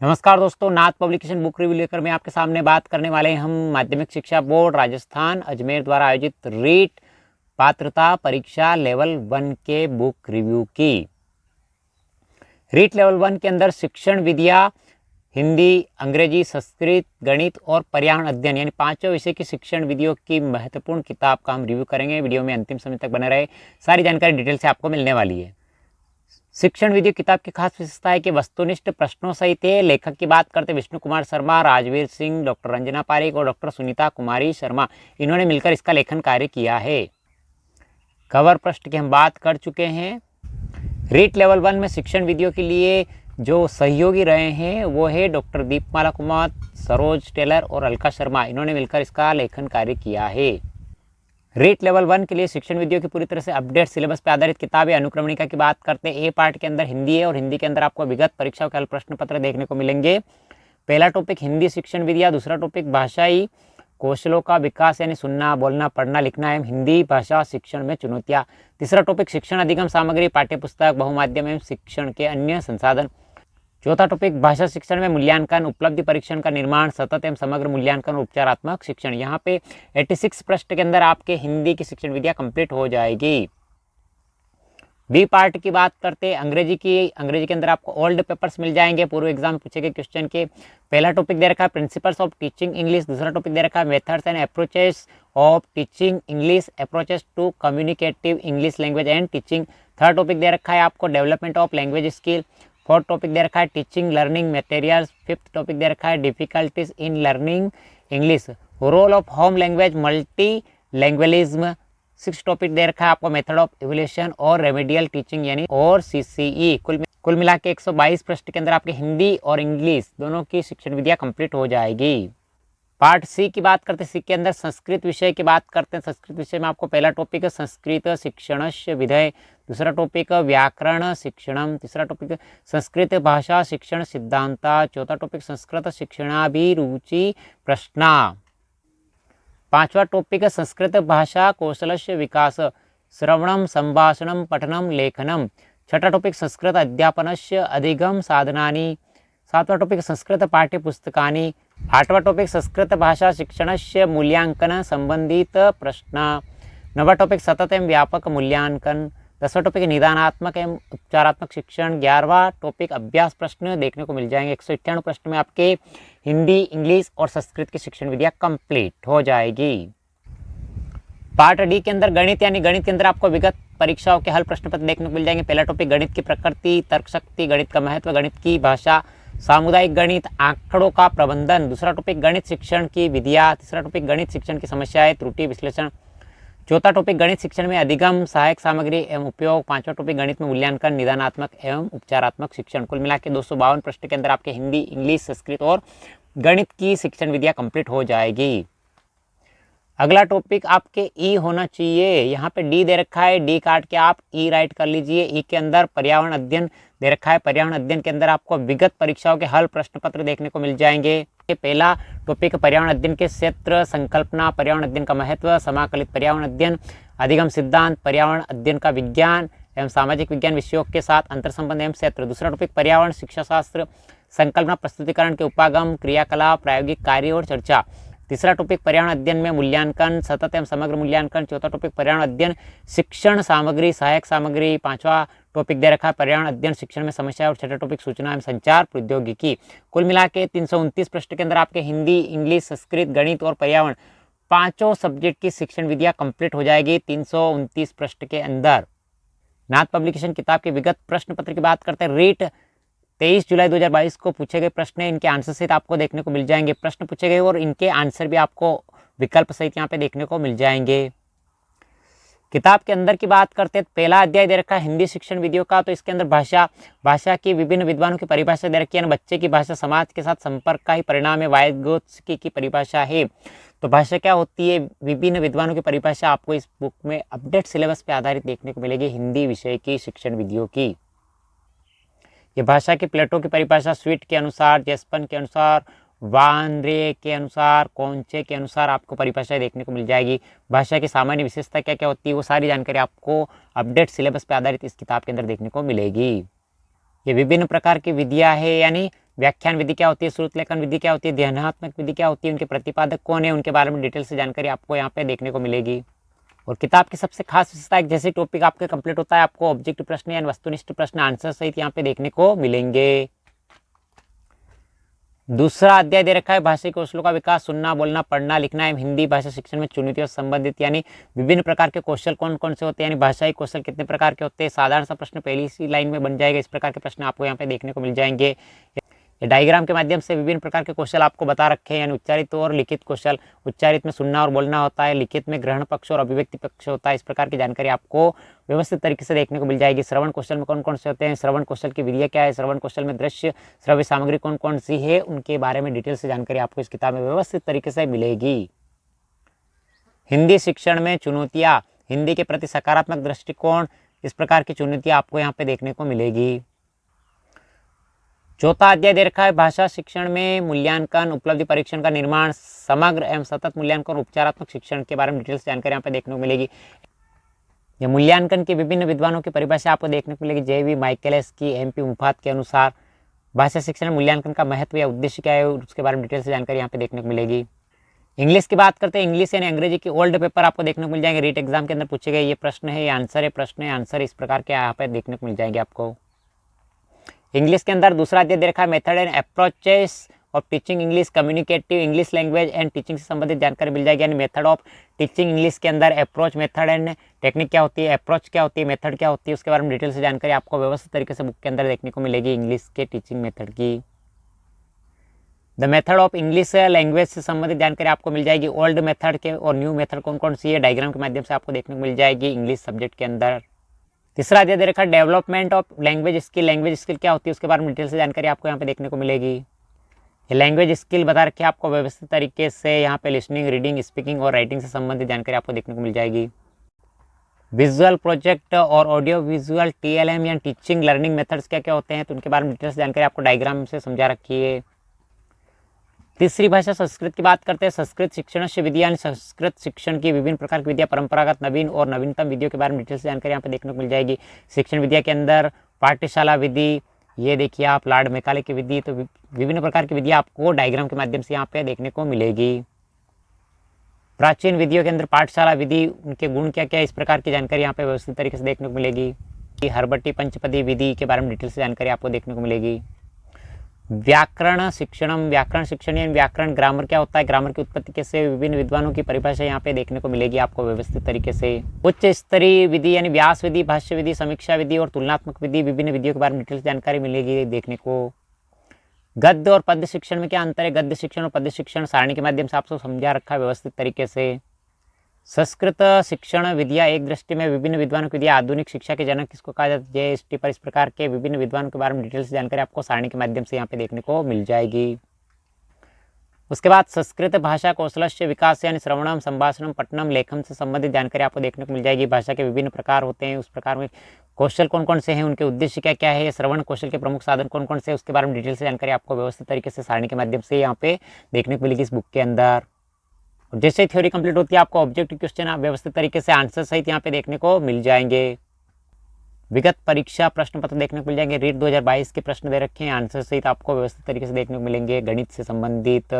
नमस्कार दोस्तों, नाथ publication book review लेकर मैं आपके सामने बात करने वाले हैं हम माध्यमिक शिक्षा बोर्ड राजस्थान अजमेर द्वारा आयोजित रीट पात्रता परीक्षा लेवल 1 के बुक रिव्यू की। रीट लेवल 1 के अंदर शिक्षण विद्या, हिंदी, अंग्रेजी, संस्कृत, गणित और पर्यावरण अध्ययन यानी पांचों विषय की शिक्षण विधियों की महत्वपूर्ण किताब का हम रिव्यू करेंगे। वीडियो में अंतिम समय तक बने रहे, सारी जानकारी डिटेल से आपको मिलने वाली है। शिक्षण विधि किताब की खास विशेषता है कि वस्तुनिष्ठ प्रश्नों सहित है। लेखक की बात करते विष्णु कुमार शर्मा, राजवीर सिंह, डॉक्टर रंजना पारेख और डॉक्टर सुनीता कुमारी शर्मा, इन्होंने मिलकर इसका लेखन कार्य किया है। कवर पृष्ठ की हम बात कर चुके हैं। रीट लेवल 1 में शिक्षण विधियों के लिए जो सहयोगी रहे हैं वो है डॉक्टर दीपमाला कुमार, सरोज टेलर और अलका शर्मा, इन्होंने मिलकर इसका लेखन कार्य किया है। रीट लेवल 1 के लिए शिक्षण विधियों की पूरी तरह से अपडेट सिलेबस पर आधारित किताब है। अनुक्रमणिका की बात करते हैं, ए पार्ट के अंदर हिंदी है और हिंदी के अंदर आपको विगत परीक्षाओं के हल प्रश्न पत्र देखने को मिलेंगे। पहला टॉपिक हिंदी शिक्षण विधियाँ, दूसरा टॉपिक भाषाई कौशलों का विकास यानी सुनना, बोलना, पढ़ना, लिखना एवं हिंदी भाषा शिक्षण में चुनौतियाँ। तीसरा टॉपिक शिक्षण अधिगम सामग्री, पाठ्यपुस्तक, बहुमाध्यम एवं शिक्षण के अन्य संसाधन। चौथा टॉपिक भाषा शिक्षण में मूल्यांकन, उपलब्धि परीक्षण का निर्माण, सतत एवं समग्र मूल्यांकन, उपचारात्मक शिक्षण। यहाँ पे 86 पृष्ठ के अंदर आपके हिंदी की शिक्षण विधियाँ कंप्लीट हो जाएगी। बी पार्ट की बात करते हैं, अंग्रेजी के अंदर आपको ओल्ड पेपर्स मिल जाएंगे, पूर्व एग्जाम पूछे गए क्वेश्चन के। पहला टॉपिक दे रखा है प्रिंसिपल्स ऑफ टीचिंग इंग्लिश, दूसरा टॉपिक दे रखा है methods and approaches of teaching English, approaches to communicative English language and teaching. Third topic दे रखा है आपको development of language skill. Fourth topic दे रखा है teaching learning materials. Fifth topic दे रखा है difficulties in learning English, role of home language, multilingualism. Six topic दे रखा है आपको मेथड ऑफ इवोल्यूशन और रेमेडियल टीचिंग यानी और सीसीई। कुल मिला के 122 पृष्ठ के अंदर आपके हिंदी और इंग्लिश दोनों की शिक्षण विधियाँ कंप्लीट हो जाएगी। पार्ट सी की बात करते हैं, सी के अंदर संस्कृत विषय की बात करते हैं। संस्कृत विषय में आपको पहला टॉपिक है संस्कृत शिक्षणस्य विधेय, दूसरा टॉपिक व्याकरण शिक्षणम, तीसरा टॉपिक संस्कृत भाषा शिक्षण सिद्धांता, चौथा टॉपिक संस्कृत शिक्षणाभिरुचि प्रश्ना, पांचवा टॉपिक है संस्कृत भाषा कौशलस्य विकास, श्रवणम संभाषणम पठनम लेखनम, छठा टॉपिक संस्कृत अध्यापनस्य अधिगम साधनानि, सातवां टॉपिक संस्कृत पाठ्यपुस्तकानि, आठवां टॉपिक संस्कृत भाषा शिक्षणस्य मूल्यांकन संबंधित प्रश्न, नवा टॉपिक सतत एवं व्यापक मूल्यांकन, 10वां टॉपिक निदानात्मक एवं उपचारात्मक शिक्षण, 11वां टॉपिक अभ्यास प्रश्न देखने को मिल जाएंगे। 191 प्रश्न में आपके हिंदी, इंग्लिश और संस्कृत की शिक्षण विधियाँ कंप्लीट हो जाएगी। पार्ट डी के अंदर गणित यानी गणित के अंदर आपको विगत परीक्षाओं के हल प्रश्न पत्र देखने को मिल जाएंगे। पहला टॉपिक गणित की प्रकृति, तर्क शक्ति, गणित का महत्व, गणित की भाषा, सामुदायिक गणित, आंकड़ों का प्रबंधन, दूसरा टॉपिक गणित शिक्षण की विधियाँ, तीसरा टॉपिक गणित शिक्षण की समस्याएं, त्रुटि विश्लेषण, चौथा टॉपिक गणित शिक्षण में अधिगम सहायक सामग्री एवं उपयोग, पांचवा टॉपिक गणित में मूल्यांकन, निदानात्मक एवं उपचारात्मक शिक्षण। कुल मिला के 252 पृष्ठ के अंदर आपके हिंदी, इंग्लिश, संस्कृत और गणित की शिक्षण विधियाँ कंप्लीट हो जाएगी। अगला टॉपिक आपके ई होना चाहिए, यहाँ पे डी दे रखा है, डी काट के आप ई राइट कर लीजिए। ई के अंदर पर्यावरण अध्ययन दे रखा है, पर्यावरण अध्ययन के अंदर आपको विगत परीक्षाओं के हल प्रश्न पत्र देखने को मिल जाएंगे। पहला टॉपिक पर्यावरण अध्ययन के क्षेत्र, संकल्पना, पर्यावरण अध्ययन का महत्व, समाकलित पर्यावरण अध्ययन, अधिगम सिद्धांत, पर्यावरण अध्ययन का विज्ञान एवं सामाजिक विज्ञान विषयों के साथ अंतर संबंध एवं क्षेत्र। दूसरा टॉपिक पर्यावरण शिक्षा शास्त्र, संकल्पना प्रस्तुतिकरण के उपागम, क्रियाकलाप, प्रायोगिक कार्य और चर्चा। तीसरा टॉपिक पर्यावरण अध्ययन में मूल्यांकन, सतत एवं समग्र मूल्यांकन। चौथा टॉपिक पर्यावरण अध्ययन शिक्षण सामग्री, सहायक सामग्री। पांचवा टॉपिक दे रखा है पर्यावरण अध्ययन शिक्षण में समस्या और छठा टॉपिक सूचना एवं संचार प्रौद्योगिकी। कुल मिला के 329 पृष्ठ के अंदर आपके हिंदी, इंग्लिश, संस्कृत, गणित और पर्यावरण पांचों सब्जेक्ट की शिक्षण विधियाँ कंप्लीट हो जाएगी 329 पृष्ठ के अंदर। नाथ पब्लिकेशन किताब के विगत प्रश्न पत्र की बात करते हैं। रीट 23 जुलाई 2022 को पूछे गए प्रश्न, इनके आंसर सहित आपको देखने को मिल जाएंगे। प्रश्न पूछे गए और इनके आंसर भी आपको विकल्प सहित यहाँ पे देखने को मिल जाएंगे। किताब के अंदर की बात करते हैं, पहला अध्याय दे रखा है हिंदी शिक्षण विधियों का, तो इसके अंदर भाषा की विभिन्न विद्वानों की परिभाषा दे रखी है। बच्चे की भाषा समाज के साथ संपर्क का ही परिणाम है, वाइगोत्स्की की परिभाषा है। तो भाषा क्या होती है, विभिन्न विद्वानों की परिभाषा आपको इस बुक में अपडेट सिलेबस पे आधारित देखने को मिलेगी हिंदी विषय की शिक्षण विधियों की। ये भाषा की प्लेटो की परिभाषा स्वीट के अनुसार, जेस्पन के अनुसार, वानरे के अनुसार, कौनचे के अनुसार आपको परिभाषा देखने को मिल जाएगी। भाषा की सामान्य विशेषता क्या क्या होती है वो सारी जानकारी आपको अपडेट सिलेबस पर आधारित इस किताब के अंदर देखने को मिलेगी। ये विभिन्न प्रकार की विधियाँ है यानी व्याख्यान विधि क्या होती है, श्रुत लेखन विधि क्या होती है, ध्यानात्मक विधि क्या होती है, उनके प्रतिपादक कौन है, उनके बारे में डिटेल से जानकारी आपको यहाँ पे देखने को मिलेगी। और किताब की सबसे खास विशेषता है, जैसे टॉपिक आपके कंप्लीट होता है आपको ऑब्जेक्टिव प्रश्न यानी वस्तुनिष्ठ प्रश्न आंसर सहित यहाँ पे देखने को मिलेंगे। दूसरा अध्याय दे रखा है भाषाई कौशलों का विकास, सुनना, बोलना, पढ़ना, लिखना एवं हिंदी भाषा शिक्षण में चुनौतियों से संबंधित, यानी विभिन्न प्रकार के कौशल कौन कौन से होते हैं, यानी भाषाई कौशल कितने प्रकार के होते हैं। साधारण सा प्रश्न पहली सी लाइन में बन जाएगा, इस प्रकार के प्रश्न आपको यहाँ पे देखने को मिल जाएंगे। डायग्राम के माध्यम से विभिन्न प्रकार के कौशल आपको बता रखे हैं, यानी उच्चारित और लिखित कौशल। उच्चारित में सुनना और बोलना होता है, लिखित में ग्रहण पक्ष और अभिव्यक्ति पक्ष होता है। इस प्रकार की जानकारी आपको व्यवस्थित तरीके से देखने को मिल जाएगी। श्रवण कौशल में कौन कौन से होते हैं, श्रवण कौशल की विधियाँ क्या है, श्रवण कौशल में दृश्य श्रव्य सामग्री कौन कौन सी है, उनके बारे में डिटेल से जानकारी आपको इस किताब में व्यवस्थित तरीके से मिलेगी। हिंदी शिक्षण में चुनौतियाँ, हिंदी के प्रति सकारात्मक दृष्टिकोण, इस प्रकार की चुनौतियाँ आपको यहाँ पे देखने को मिलेगी। चौथा अध्याय दे रखा है भाषा शिक्षण में मूल्यांकन, उपलब्धि परीक्षण का निर्माण, समग्र एवं सतत मूल्यांकन, उपचारात्मक शिक्षण के बारे में डिटेल से जानकारी यहाँ पे देखने को मिलेगी। ये मूल्यांकन के विभिन्न विद्वानों की परिभाषा आपको देखने को मिलेगी। जेवी माइकलिस की, एमपी मुफात के अनुसार भाषा शिक्षण मूल्यांकन का महत्व या उद्देश्य क्या है, उसके बारे में डिटेल से जानकारी यहाँ पे देखने को मिलेगी। इंग्लिश की बात करते हैं, इंग्लिश यानी अंग्रेजी की ओल्ड पेपर आपको देखने को मिल जाएंगे। रीट एग्जाम के अंदर पूछे गए ये प्रश्न है, ये आंसर है, प्रश्न है, आंसर, इस प्रकार के यहाँ पे देखने को मिल जाएंगे आपको। इंग्लिश के अंदर दूसरा अध्याय दे रखा है method and approaches of teaching English, communicative English language and teaching से संबंधित जानकारी मिल जाएगी। यानी मेथड ऑफ टीचिंग इंग्लिश के अंदर अप्रोच, मेथड एंड टेक्निक क्या होती है, अप्रोच क्या होती है, मेथड क्या होती है, उसके बारे में डिटेल से जानकारी आपको व्यवस्थित तरीके से बुक के अंदर देखने को मिलेगी इंग्लिश के टीचिंग मेथड की। The method of English language से संबंधित जानकारी आपको मिल जाएगी। ओल्ड मेथड के और न्यू मेथड कौन कौन सी है, डायग्राम के माध्यम से आपको देखने को मिल जाएगी इंग्लिश सब्जेक्ट के अंदर। तीसरा अध्याय दे रखा है development of language skill, language skill क्या होती है उसके बारे में डिटेल से जानकारी आपको यहाँ पे देखने को मिलेगी। ये लैंग्वेज स्किल बता रखी है आपको व्यवस्थित तरीके से, यहाँ पे लिसनिंग, रीडिंग, स्पीकिंग और राइटिंग से संबंधित जानकारी आपको देखने को मिल जाएगी। विजुअल प्रोजेक्ट और ऑडियो विजुअल TLM या टीचिंग लर्निंग मेथड्स क्या क्या होते हैं, तो उनके बारे में डिटेल से जानकारी आपको डायग्राम से समझा रखी है। तीसरी भाषा संस्कृत की बात करते हैं। संस्कृत शिक्षण से विधियाँ, संस्कृत शिक्षण की विभिन्न प्रकार की विधियाँ, परंपरागत, नवीन और नवीनतम विधियों के बारे में डिटेल से जानकारी यहाँ पे देखने को मिल जाएगी। शिक्षण विद्या के अंदर पाठशाला विधि, ये देखिए आप लार्ड मैकाले की विधि, तो विभिन्न प्रकार की विधियाँ आपको डायग्राम के माध्यम से यहाँ पे देखने को मिलेगी। प्राचीन विधियों के अंदर पाठशाला विधि, उनके गुण क्या क्या है, इस प्रकार की जानकारी यहाँ पे व्यवस्थित तरीके से देखने को मिलेगी। हरबट्टी पंचपदी विधि के बारे में डिटेल से जानकारी आपको देखने को मिलेगी। व्याकरण शिक्षणम, व्याकरण शिक्षण यानी व्याकरण, ग्रामर क्या होता है, ग्रामर की उत्पत्ति कैसे, विभिन्न विद्वानों की परिभाषा यहाँ पे देखने को मिलेगी आपको व्यवस्थित तरीके से। उच्च स्तरीय विधि यानी व्यास विधि, भाष्य विधि, समीक्षा विधि और तुलनात्मक विधि, विभिन्न विधियों के बारे में डिटेल जानकारी मिलेगी देखने को। गद्य और पद्य शिक्षण में क्या अंतर है, गद्य शिक्षण और पद्य शिक्षण सारणी के माध्यम से आपको समझा रखा है व्यवस्थित तरीके से। संस्कृत शिक्षण विधियाँ एक दृष्टि में विभिन्न विद्वानों की विधियाँ, आधुनिक शिक्षा के जनक किसको कहा जाता है, JST पर, इस प्रकार के विभिन्न विद्वानों के बारे में डिटेल से जानकारी आपको सारणी के माध्यम से यहाँ पे देखने को मिल जाएगी। उसके बाद संस्कृत भाषा कौशलस्य विकास यानी श्रवणम, संभाषणम, पठनम, लेखन से संबंधित जानकारी आपको देखने को मिल जाएगी। भाषा के विभिन्न प्रकार होते हैं, उस प्रकार में कौशल कौन कौन से हैं, उनके उद्देश्य क्या क्या है, श्रवण कौशल के प्रमुख साधन कौन कौन से हैं, उसके बारे में डिटेल से जानकारी आपको व्यवस्थित तरीके से सारणी के माध्यम से यहाँ पे देखने को मिलेगी इस बुक के अंदर। जैसे ही थ्योरी कंप्लीट होती है आपको ऑब्जेक्टिव क्वेश्चन व्यवस्थित तरीके से आंसर सहित यहाँ पे देखने को मिल जाएंगे। विगत परीक्षा प्रश्न पत्र देखने को मिल जाएंगे। रीट 2022 के प्रश्न दे रखे हैं, आंसर सहित आपको व्यवस्थित तरीके से देखने को मिलेंगे। गणित से संबंधित,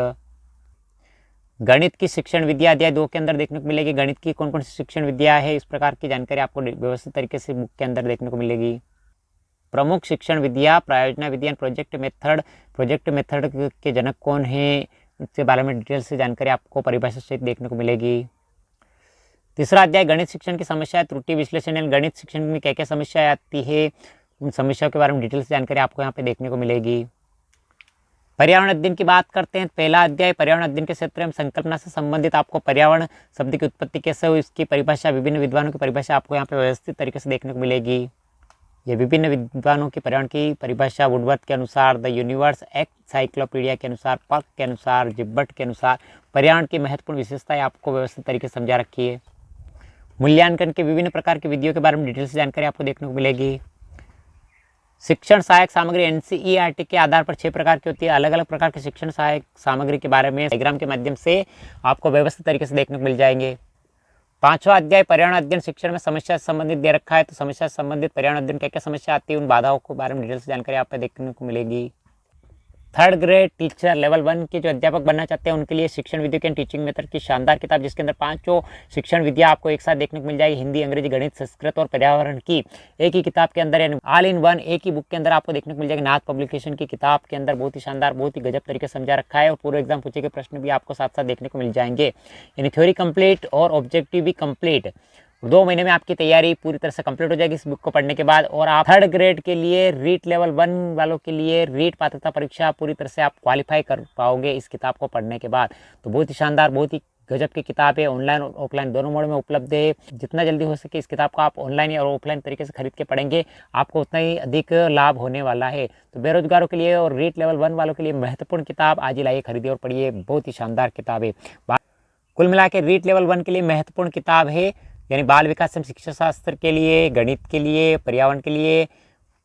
गणित की शिक्षण विद्या अध्याय 2 के अंदर देखने को मिलेगी। गणित की कौन कौन सी शिक्षण विद्या है, इस प्रकार की जानकारी आपको व्यवस्थित तरीके से बुक के अंदर देखने को मिलेगी। प्रमुख शिक्षण विद्या, प्रायोजना विद्या, प्रोजेक्ट मेथड, प्रोजेक्ट मेथड के जनक कौन है, उसके बारे में डिटेल से जानकारी आपको परिभाषा सहित देखने को मिलेगी। तीसरा अध्याय गणित शिक्षण की समस्या, त्रुटि विश्लेषण यानी गणित शिक्षण में क्या क्या समस्या आती है, उन समस्याओं के बारे में डिटेल से जानकारी आपको यहाँ पे देखने को मिलेगी। पर्यावरण अध्ययन की बात करते हैं। पहला अध्याय पर्यावरण अध्ययन के क्षेत्र में संकल्पना से संबंधित आपको पर्यावरण शब्द की उत्पत्ति कैसे हुई, इसकी परिभाषा, विभिन्न विद्वानों की परिभाषा आपको यहाँ पे व्यवस्थित तरीके से देखने को मिलेगी। ये विभिन्न विद्वानों की पर्यावरण की परिभाषा वुडवर्थ के अनुसार, द यूनिवर्स एनसाइक्लोपीडिया के अनुसार, पर्क के अनुसार, जिब्बट के अनुसार पर्यावरण की महत्वपूर्ण विशेषताएं आपको व्यवस्थित तरीके से समझा रखी है। मूल्यांकन के विभिन्न प्रकार की विधियों के बारे में डिटेल से जानकारी आपको देखने को मिलेगी। शिक्षण सहायक सामग्री NCERT के आधार पर 6 प्रकार की होती है। अलग अलग प्रकार के शिक्षण सहायक सामग्री के बारे में डायग्राम के माध्यम से आपको व्यवस्थित तरीके से देखने को मिल जाएंगे। 5वां अध्याय पर्यावरण अध्ययन शिक्षण में समस्या से संबंधित दे रखा है, तो समस्या से संबंधित पर्यावरण अध्ययन क्या क्या समस्या आती है, उन बाधाओं के बारे में डिटेल से जानकारी आप पे देखने को मिलेगी। थर्ड ग्रेड टीचर लेवल 1 के जो अध्यापक बनना चाहते हैं उनके लिए शिक्षण विधियों के टीचिंग मेथड की शानदार किताब, जिसके अंदर 5 शिक्षण विधियां आपको एक साथ देखने को मिल जाएगी। हिंदी, अंग्रेजी, गणित, संस्कृत और पर्यावरण की एक ही किताब के अंदर, यानी ऑल इन वन एक ही बुक के अंदर आपको देखने को मिल जाएगी। नाथ पब्लिकेशन की किताब के अंदर बहुत ही शानदार, बहुत ही गजब तरीके से समझा रखा है और पूरे एग्जाम पूछे गए प्रश्न भी आपको साथ साथ देखने को मिल जाएंगे। यानी थ्योरी कंप्लीट और ऑब्जेक्टिव भी कंप्लीट। 2 महीने में आपकी तैयारी पूरी तरह से कंप्लीट हो जाएगी इस बुक को पढ़ने के बाद। और आप थर्ड ग्रेड के लिए रीट लेवल 1 वालों के लिए रीट पात्रता परीक्षा पूरी तरह से आप क्वालिफाई कर पाओगे इस किताब को पढ़ने के बाद। तो बहुत ही शानदार, बहुत ही गजब की किताब है। ऑनलाइन और ऑफलाइन दोनों मोड में उपलब्ध है। जितना जल्दी हो सके इस किताब को आप ऑनलाइन और ऑफलाइन तरीके से खरीद के पढ़ेंगे, आपको उतना ही अधिक लाभ होने वाला है। तो बेरोजगारों के लिए और रीट लेवल 1 वालों के लिए महत्वपूर्ण किताब आज ही लाइए, खरीदिए और पढ़िए। बहुत ही शानदार किताब है। कुल मिला के रीट लेवल 1 के लिए महत्वपूर्ण किताब है, यानी बाल विकास एवं शिक्षा शास्त्र के लिए, गणित के लिए, पर्यावरण के लिए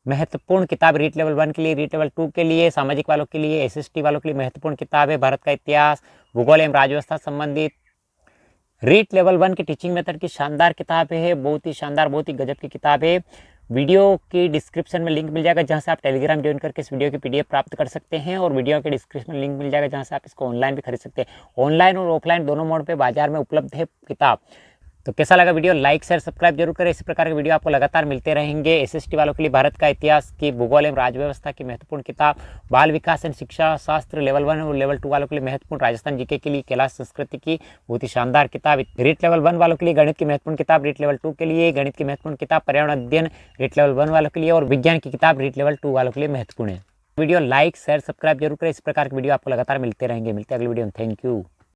महत्वपूर्ण किताब रीट लेवल 1 के लिए, रीट लेवल 2 के लिए, सामाजिक वालों के लिए, SST वालों के लिए महत्वपूर्ण किताब है। भारत का इतिहास, भूगोल एवं राज्यव्यवस्था संबंधित रीट लेवल 1 की टीचिंग मेथड की शानदार किताब है। बहुत ही शानदार, बहुत ही गजब की किताब है। वीडियो की डिस्क्रिप्शन में लिंक मिल जाएगा जहां से आप टेलीग्राम ज्वाइन करके इस वीडियो की PDF प्राप्त कर सकते हैं, और वीडियो के डिस्क्रिप्शन में लिंक मिल जाएगा जहां से आप इसको ऑनलाइन भी खरीद सकते हैं। ऑनलाइन और ऑफलाइन दोनों मोड पे बाजार में उपलब्ध है किताब। तो कैसा लगा वीडियो? लाइक शेयर सब्सक्राइब जरूर करें। इसी प्रकार के वीडियो आपको लगातार मिलते रहेंगे। SST वालों के लिए भारत का इतिहास की, भूगोल एवं राज्यव्यवस्था की महत्वपूर्ण किताब, बाल विकास एवं शिक्षा शास्त्र लेवल 1 और लेवल 2 वालों के लिए महत्वपूर्ण, राजस्थान GK के लिए कैलाश संस्कृति की बहुत ही शानदार किताब, रीट लेवल 1 वालों के लिए गणित की महत्वपूर्ण किताब, रीट लेवल 2 के लिए गणित की महत्वपूर्ण किताब, पर्यावरण अध्ययन रीट लेवल 1 वालों के लिए, और विज्ञान की किताब रीट लेवल 2 वालों के लिए महत्वपूर्ण है। वीडियो लाइक शेयर सब्सक्राइब जरूर करें। इस प्रकार के वीडियो आपको लगातार मिलते रहेंगे। मिलते हैं अगले वीडियो में। Thank you.